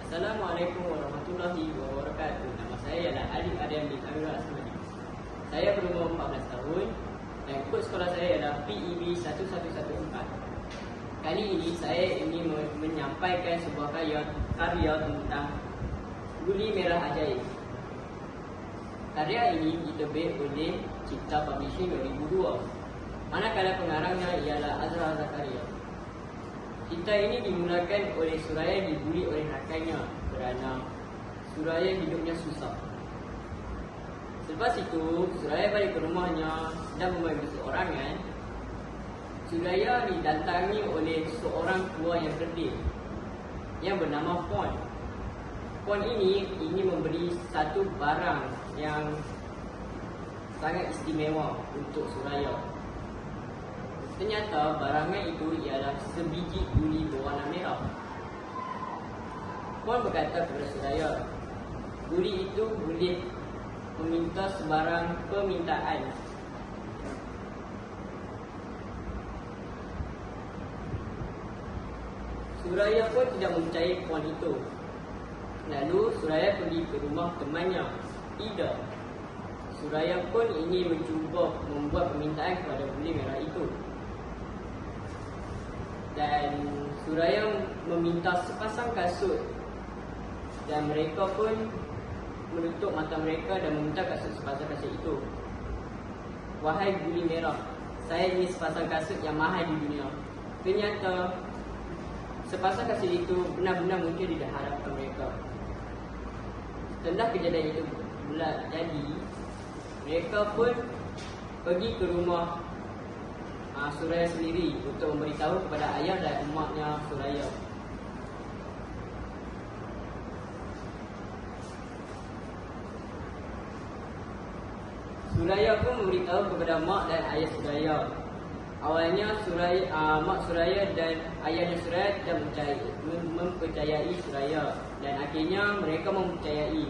Assalamualaikum warahmatullahi wabarakatuh. Nama saya ialah Adik Adam bin Amirul Asmadi. Saya berumur 14 tahun dan kod sekolah saya ialah PEB 1114. Kali ini saya ingin menyampaikan sebuah karya tentang Guli Merah Ajaib. Karya ini diterbit oleh Cipta Publishing 2002. Manakala pengarangnya ialah Azra Zakaria. Cerita ini dimulakan oleh Suraya dibuli oleh rakannya kerana Suraya hidupnya susah. Selepas itu, Suraya balik ke rumahnya dan membawa seorangan. Suraya didatangi oleh seorang tua yang kerdil yang bernama Puan. Puan ini ingin memberi satu barang yang sangat istimewa untuk Suraya. Ternyata barangnya itu ialah sebiji guli berwarna merah. Puan berkata kepada Suraya, guli itu boleh meminta sebarang permintaan. Suraya pun tidak mempercayai Puan itu. Lalu Suraya pergi ke rumah temannya, Ida. Suraya pun ingin mencuba membuat permintaan kepada guli merah itu. Dan Suraya meminta sepasang kasut dan mereka pun menutup mata mereka dan meminta sepasang kasut itu. Wahai guli merah, saya ingin sepasang kasut yang mahal di dunia. Ternyata sepasang kasut itu benar-benar muncul di hadapan mereka. Setelah kejadian itu pula jadi, mereka pun pergi ke rumah Suraya sendiri untuk memberitahu kepada ayah dan emaknya Suraya. Suraya pun memberitahu kepada mak dan ayah Suraya. Awalnya mak Suraya dan ayahnya Suraya tidak mempercayai Suraya dan akhirnya mereka mempercayai.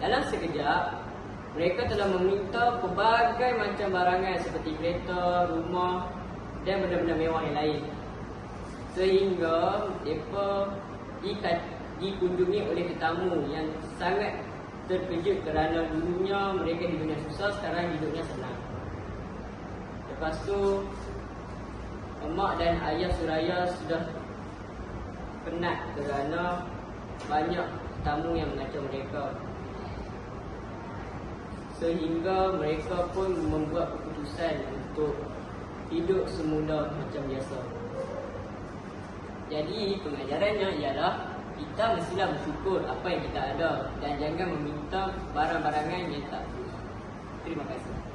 Dalam sekejap, mereka telah meminta pelbagai macam barangan seperti kereta, rumah dan benda-benda mewah yang lain. Sehingga mereka dikunjungi oleh tetamu yang sangat terkejut kerana dulunya mereka hidupnya susah, sekarang hidupnya senang. Lepas tu, emak dan ayah Suraya sudah penat kerana banyak tetamu yang mengacau mereka. Sehingga mereka pun membuat keputusan untuk hidup semula macam biasa. Jadi pengajarannya ialah kita mestilah bersyukur apa yang kita ada dan jangan meminta barang-barangan yang tak perlu. Terima kasih.